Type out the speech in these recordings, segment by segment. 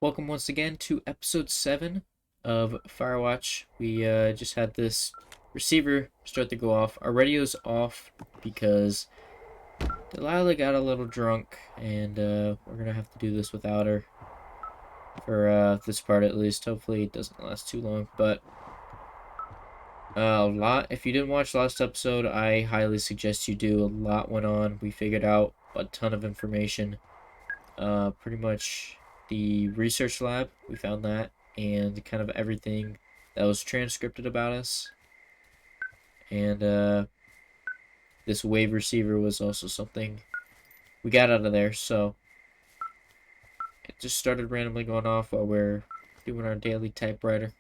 Welcome once again to episode 7 of Firewatch. We just had this receiver start to go off. Our radio's off because Delilah got a little drunk, and we're gonna have to do this without her for this part at least. Hopefully, it doesn't last too long. But if you didn't watch last episode, I highly suggest you do. A lot went on. We figured out a ton of information. Pretty much the research lab, we found that, and kind of everything that was transcripted about us. And this wave receiver was also something we got out of there, so it just started randomly going off while we're doing our daily typewriter.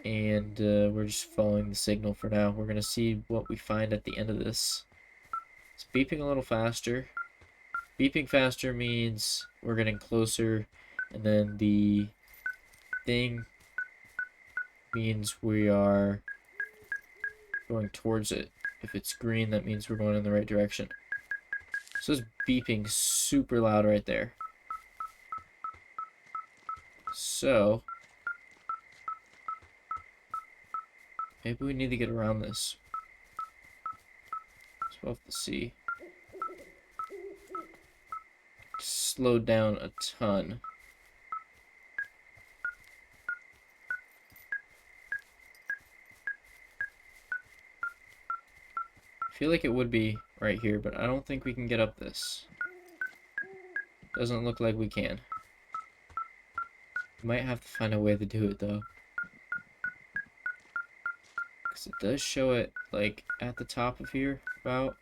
And we're just following the signal for now. We're going to see what we find at the end of this. It's beeping a little faster. Beeping faster means we're getting closer, and then the thing means we are going towards it. If it's green, that means we're going in the right direction. So it's beeping super loud right there. So maybe we need to get around this. So we'll have to see. Slowed down a ton. I feel like it would be right here, but I don't think we can get up this. Doesn't look like we can. We might have to find a way to do it though. Because it does show it like at the top of here about.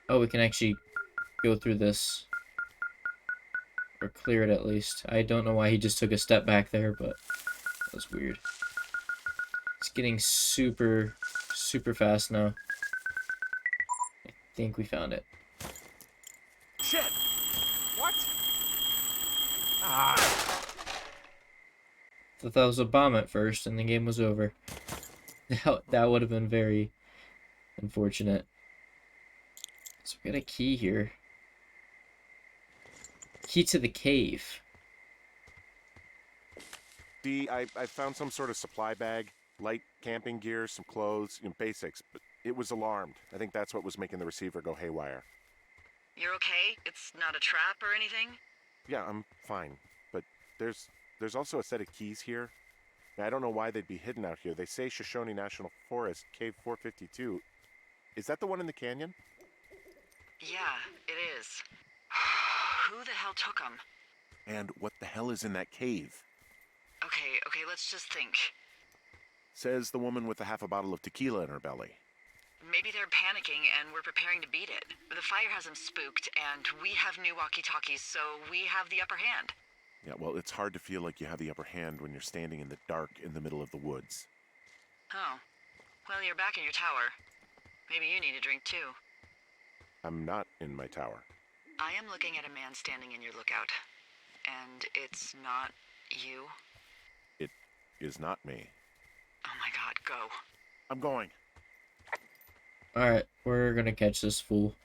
Oh, we can actually go through this. Or clear it at least. I don't know why he just took a step back there, but that was weird. It's getting super fast now. I think we found it. Shit! What? Ah! Thought that was a bomb at first, and the game was over. That would have been very unfortunate. So we got a key here. Key to the cave. I found some sort of supply bag, light camping gear, some clothes, basics, but it was alarmed. I think that's what was making the receiver go haywire. You're okay? It's not a trap or anything? Yeah, I'm fine, but there's also a set of keys here. I don't know why they'd be hidden out here. They say Shoshone National Forest, Cave 452. Is that the one in the canyon? Yeah, it is. Who the hell took them? And what the hell is in that cave? Okay, let's just think. Says the woman with a half a bottle of tequila in her belly. Maybe they're panicking and we're preparing to beat it. The fire has them spooked, and we have new walkie-talkies, so we have the upper hand. Yeah, well, it's hard to feel like you have the upper hand when you're standing in the dark in the middle of the woods. Oh. Well, you're back in your tower. Maybe you need a drink, too. I'm not in my tower. I am looking at a man standing in your lookout. And it's not you? It is not me. Oh my god, go. I'm going. Alright, we're gonna catch this fool.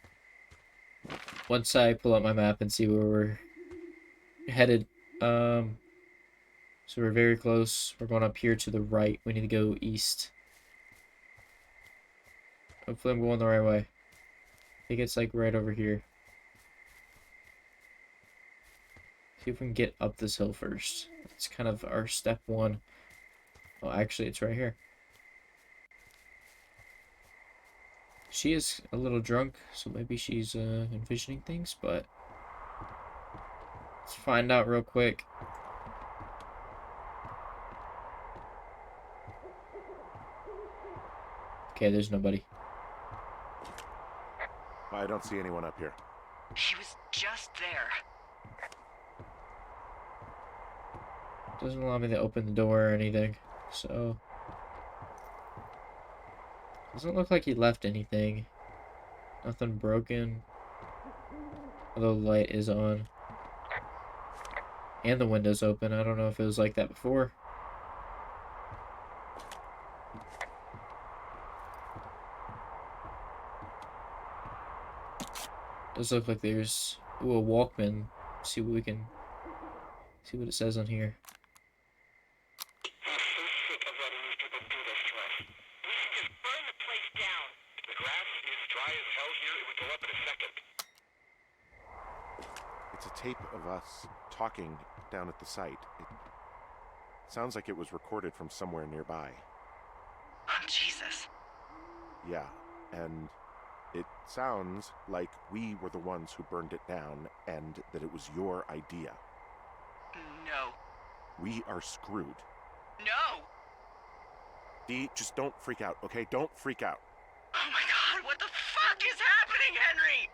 Once I pull up my map and see where we're headed. So we're very close. We're going up here to the right. We need to go east. Hopefully I'm going the right way. I think it's like right over here. See if we can get up this hill first. It's kind of our step one. Oh, actually, it's right here. She is a little drunk, so maybe she's envisioning things, but let's find out real quick. Okay, there's nobody. I don't see anyone up here. He was just there. Doesn't allow me to open the door or anything, so doesn't look like he left anything. Nothing broken. Although the light is on. And the window's open. I don't know if it was like that before. Does look like there's a Walkman see what we can see what it says on here. I'm so sick of letting these people do this to us. We should just burn the place down. The grass is dry as hell here. It would go up in a second. It's a tape of us talking down at the site. It sounds like it was recorded from somewhere nearby. Oh, Jesus. Yeah, and it sounds like we were the ones who burned it down and that it was your idea. No. We are screwed. No! Dee, just don't freak out, okay? Don't freak out. Oh my god, what the fuck is happening, Henry?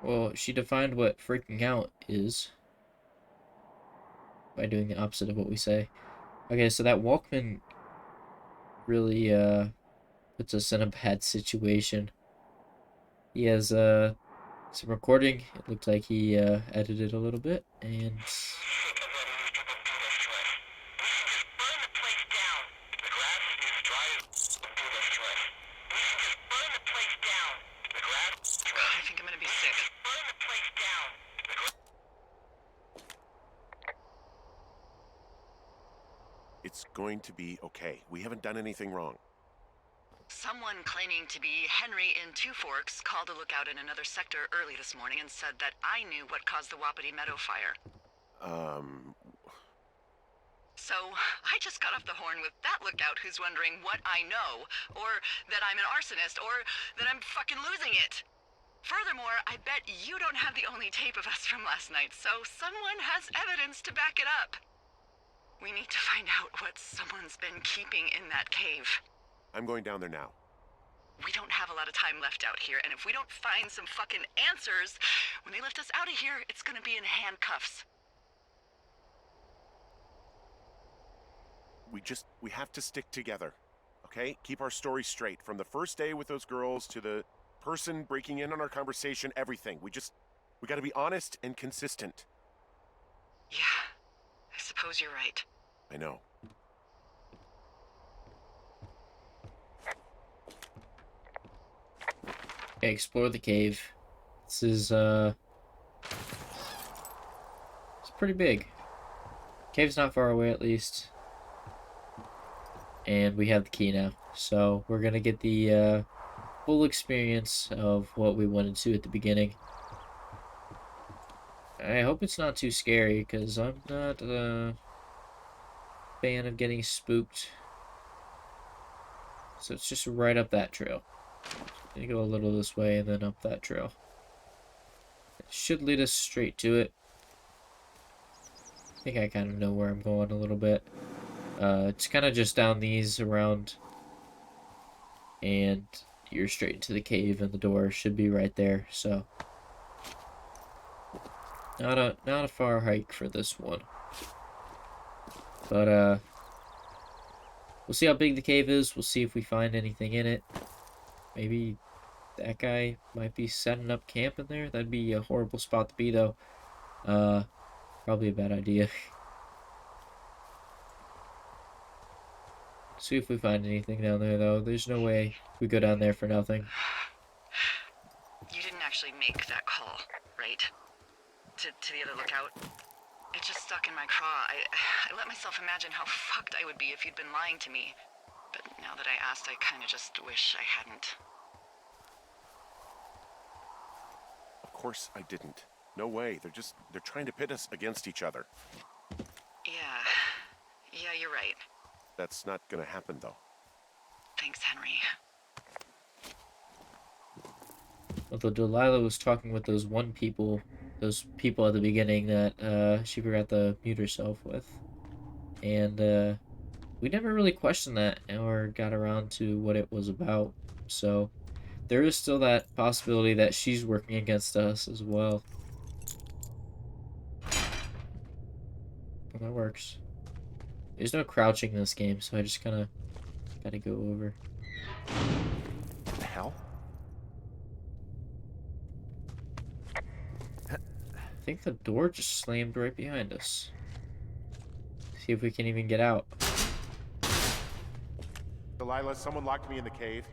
Well, she defined what freaking out is by doing the opposite of what we say. Okay, so that Walkman really puts us in a bad situation. He has some recording. It looked like he edited a little bit, and Sick of letting these people do this to us. We should just burn the place down. The grass is dry as do this to us. We should just burn the place down. The grass. God, I think I'm gonna be sick. Burn the place down. The grass. It's going to be okay. We haven't done anything wrong. Someone claiming to be Henry in Two Forks called a lookout in another sector early this morning and said that I knew what caused the Wapiti Meadow fire. So, I just got off the horn with that lookout who's wondering what I know, or that I'm an arsonist, or that I'm fucking losing it. Furthermore, I bet you don't have the only tape of us from last night, so someone has evidence to back it up. We need to find out what someone's been keeping in that cave. I'm going down there now. We don't have a lot of time left out here, and if we don't find some fucking answers, when they lift us out of here, it's gonna be in handcuffs. We have to stick together, okay? Keep our story straight. From the first day with those girls to the person breaking in on our conversation, everything. We gotta be honest and consistent. Yeah, I suppose you're right. I know. okay, explore the cave. This is it's pretty big. Cave's not far away, at least. And we have the key now, so we're gonna get the full experience of what we wanted to at the beginning. I hope it's not too scary, because I'm not a fan of getting spooked. So it's just right up that trail. You go a little this way and then up that trail. It should lead us straight to it. I think I kind of know where I'm going a little bit. It's kind of just down these around, and you're straight into the cave, and the door should be right there. So not a far hike for this one, but we'll see how big the cave is. We'll see if we find anything in it. Maybe that guy might be setting up camp in there. That'd be a horrible spot to be, though. Probably a bad idea. See if we find anything down there, though. There's no way we go down there for nothing. You didn't actually make that call, right? To the other lookout? It just stuck in my craw. I let myself imagine how fucked I would be if you'd been lying to me. But now that I asked, I kind of just wish I hadn't. Of course I didn't. No way. They're trying to pit us against each other. Yeah, you're right. That's not gonna happen, though. Thanks, Henry. Although Delilah was talking with those people at the beginning that she forgot to mute herself with. And we never really questioned that or got around to what it was about. So there is still that possibility that she's working against us as well. Well, that works. There's no crouching in this game, so I just kind of gotta go over. What the hell? I think the door just slammed right behind us. See if we can even get out. Delilah, someone locked me in the cave.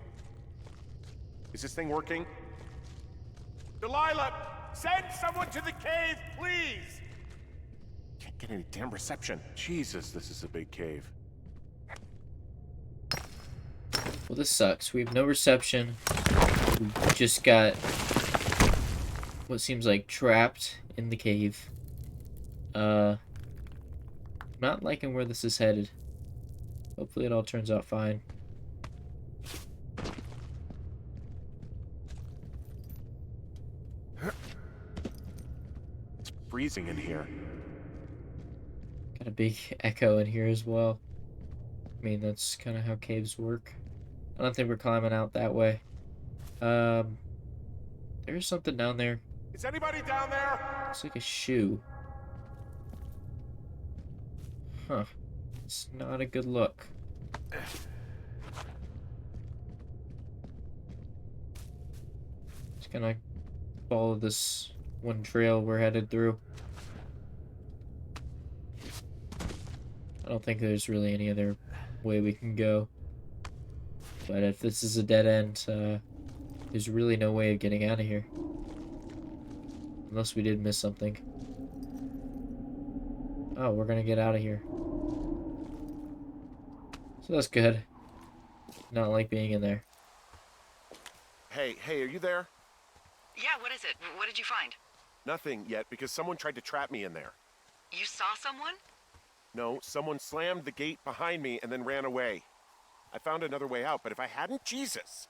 Is this thing working? Delilah, send someone to the cave, please! Can't get any damn reception. Jesus, this is a big cave. Well, this sucks. We have no reception. We just got what seems like trapped in the cave. Not liking where this is headed. Hopefully it all turns out fine. It's freezing in here. Got a big echo in here as well. I mean, that's kind of how caves work. I don't think we're climbing out that way. There's something down there. Is anybody down there? Looks like a shoe. Huh. It's not a good look. Just gonna follow this one trail we're headed through. I don't think there's really any other way we can go. But if this is a dead end, there's really no way of getting out of here. Unless we did miss something. Oh, we're gonna get out of here. So that's good. Not like being in there. Hey, are you there? Yeah, what is it? What did you find? Nothing yet, because someone tried to trap me in there. You saw someone? No, someone slammed the gate behind me and then ran away. I found another way out, but if I hadn't, Jesus!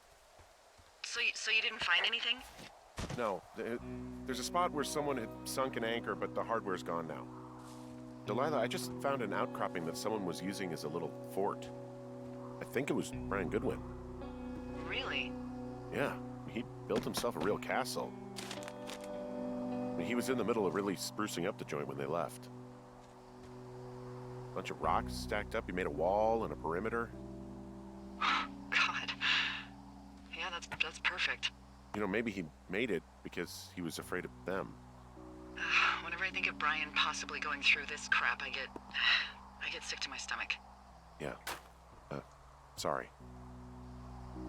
So you didn't find anything? No, there's a spot where someone had sunk an anchor, but the hardware's gone now. Delilah, I just found an outcropping that someone was using as a little fort. I think it was Brian Goodwin. Really? Yeah, he built himself a real castle. I mean, he was in the middle of really sprucing up the joint when they left. Bunch of rocks stacked up. He made a wall and a perimeter. God. Yeah, that's perfect. You know, maybe he made it because he was afraid of them. Whenever I think of Brian possibly going through this crap, I get sick to my stomach. Yeah. Sorry.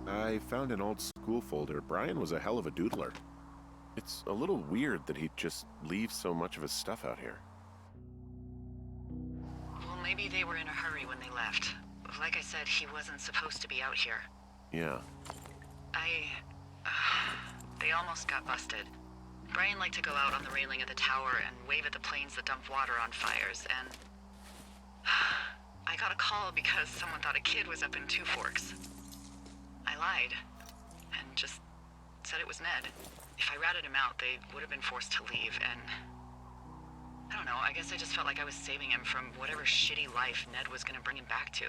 I found an old school folder. Brian was a hell of a doodler. It's a little weird that he'd just leave so much of his stuff out here. Well, maybe they were in a hurry when they left. Like I said, he wasn't supposed to be out here. Yeah. They almost got busted. Brian liked to go out on the railing of the tower and wave at the planes that dump water on fires, and I got a call because someone thought a kid was up in Two Forks. I lied, and just said it was Ned. If I ratted him out, they would have been forced to leave, and I don't know, I guess I just felt like I was saving him from whatever shitty life Ned was gonna bring him back to.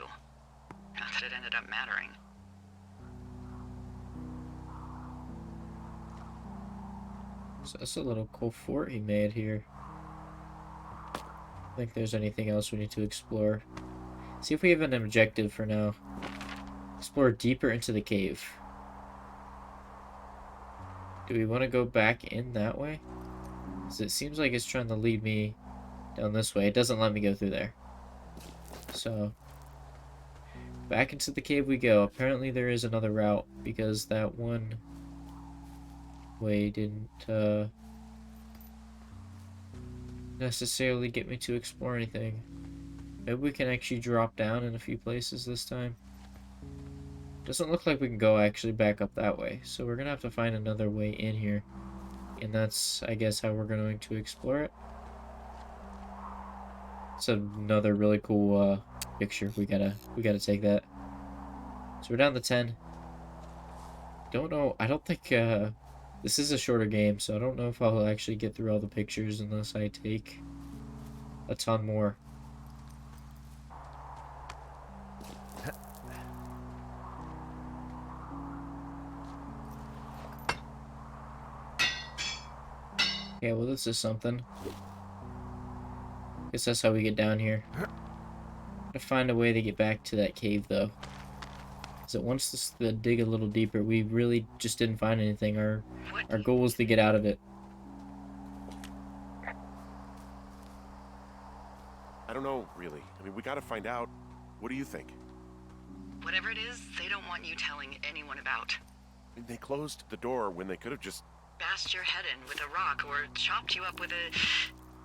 Not that it ended up mattering. So that's a little cool fort he made here. I think there's anything else we need to explore. See if we have an objective for now. Explore deeper into the cave. Do we want to go back in that way? Because it seems like it's trying to lead me down this way. It doesn't let me go through there. So, back into the cave we go. Apparently there is another route because that one way didn't necessarily get me to explore anything. Maybe we can actually drop down in a few places this time. Doesn't look like we can go actually back up that way, so we're gonna have to find another way in here, and that's, I guess, how we're going to explore it. It's another really cool picture. We gotta take that. So we're down to 10. Don't know. I don't think this is a shorter game, so I don't know if I'll actually get through all the pictures unless I take a ton more. Yeah, well, this is something. Guess that's how we get down here. Gotta find a way to get back to that cave, though. Because it wants us to dig a little deeper. We really just didn't find anything. Our goal was to get out of it. I don't know, really. I mean, we gotta find out. What do you think? Whatever it is, they don't want you telling anyone about. I mean, they closed the door when they could have just bashed your head in with a rock or chopped you up with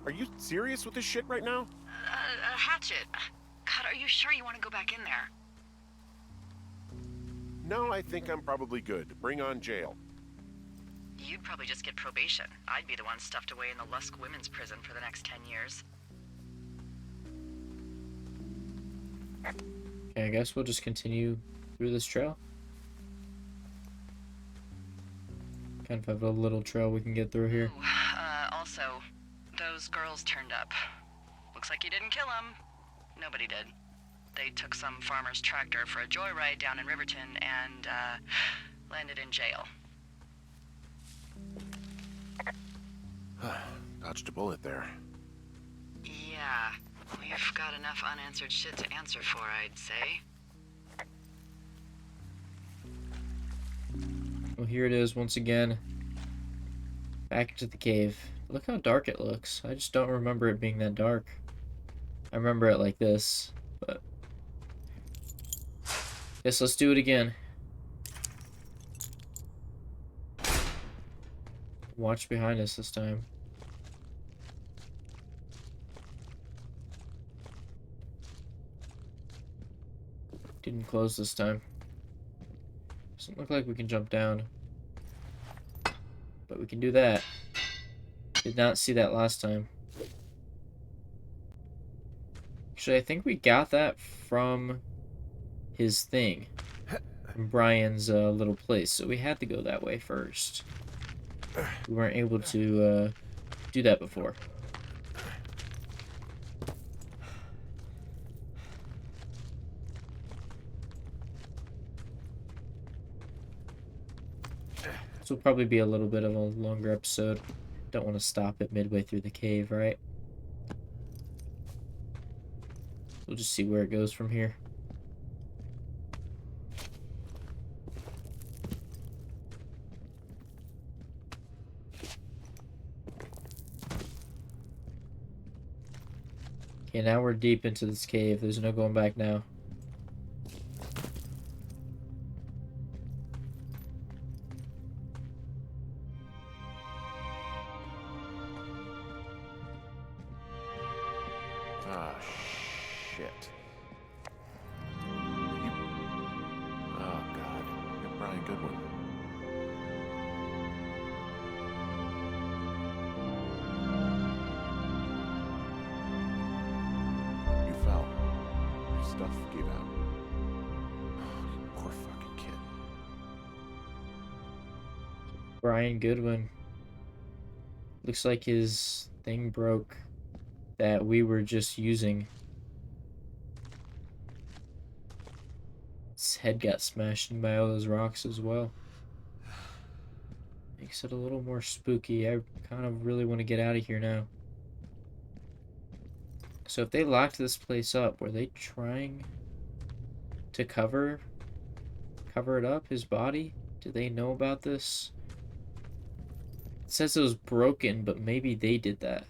Are you serious with this shit right now? a hatchet. God, are you sure you want to go back in there? No, I think I'm probably good. Bring on jail. You'd probably just get probation. I'd be the one stuffed away in the Lusk Women's Prison for the next 10 years. Okay, I guess we'll just continue through this trail. Kind of have a little trail we can get through here. Also, those girls turned up. Looks like you didn't kill them. Nobody did. They took some farmer's tractor for a joyride down in Riverton and, landed in jail. Dodged a bullet there. Yeah, we've got enough unanswered shit to answer for, I'd say. Well, here it is once again. Back into the cave. Look how dark it looks. I just don't remember it being that dark. I remember it like this, but... Guess let's do it again. Watch behind us this time. Didn't close this time. Doesn't look like we can jump down. But we can do that. Did not see that last time. Actually, I think we got that from his thing. From Brian's little place. So we had to go that way first. We weren't able to do that before. This will probably be a little bit of a longer episode. Don't want to stop it midway through the cave, right? We'll just see where it goes from here. Okay, now we're deep into this cave. There's no going back now. Ah, shit. You... Oh, God. You're Brian Goodwin. You fell. Your stuff gave out. Oh, you poor fucking kid. Brian Goodwin. Looks like his thing broke that we were just using. His head got smashed in by all those rocks as well. Makes it a little more spooky. I kind of really want to get out of here now. So if they locked this place up, were they trying to cover it up, his body? Do they know about this? It says it was broken, but maybe they did that.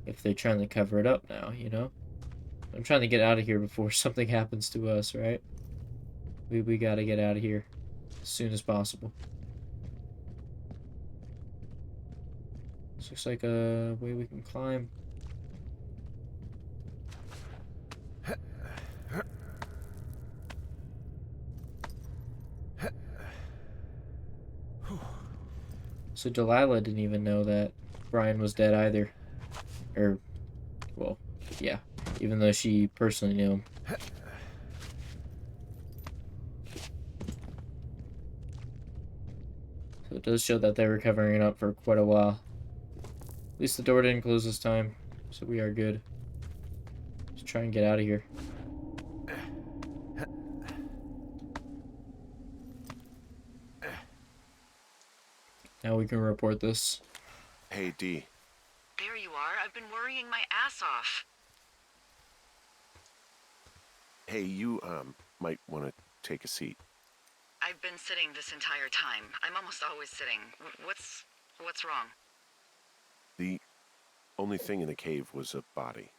If they're trying to cover it up now, you know? I'm trying to get out of here before something happens to us, right? We gotta get out of here as soon as possible. This looks like a way we can climb. So Delilah didn't even know that Brian was dead either. Or, well, yeah. Even though she personally knew him. So it does show that they were covering it up for quite a while. At least the door didn't close this time. So we are good. Let's try and get out of here. Now we can report this. Hey, D. There you are. I've been worrying my ass off. Hey, you, might want to take a seat. I've been sitting this entire time. I'm almost always sitting. What's wrong? The only thing in the cave was a body.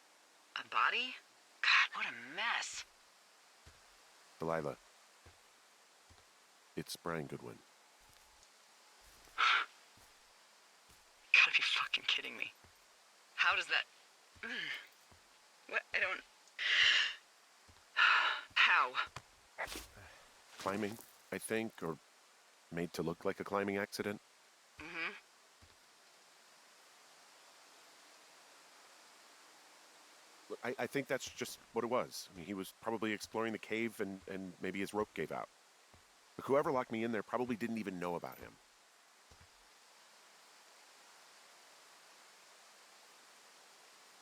A body? God, what a mess. Delilah. It's Brian Goodwin. kidding me. How does that... What? I don't... How? Climbing, I think, or made to look like a climbing accident. Mm-hmm. Look, I think that's just what it was. I mean, he was probably exploring the cave and maybe his rope gave out. But whoever locked me in there probably didn't even know about him.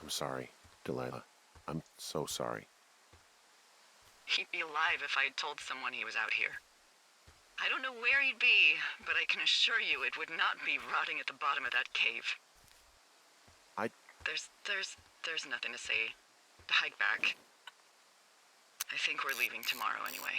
I'm sorry, Delilah. I'm so sorry. He'd be alive if I had told someone he was out here. I don't know where he'd be, but I can assure you it would not be rotting at the bottom of that cave. I... There's nothing to say. Hike back. I think we're leaving tomorrow anyway.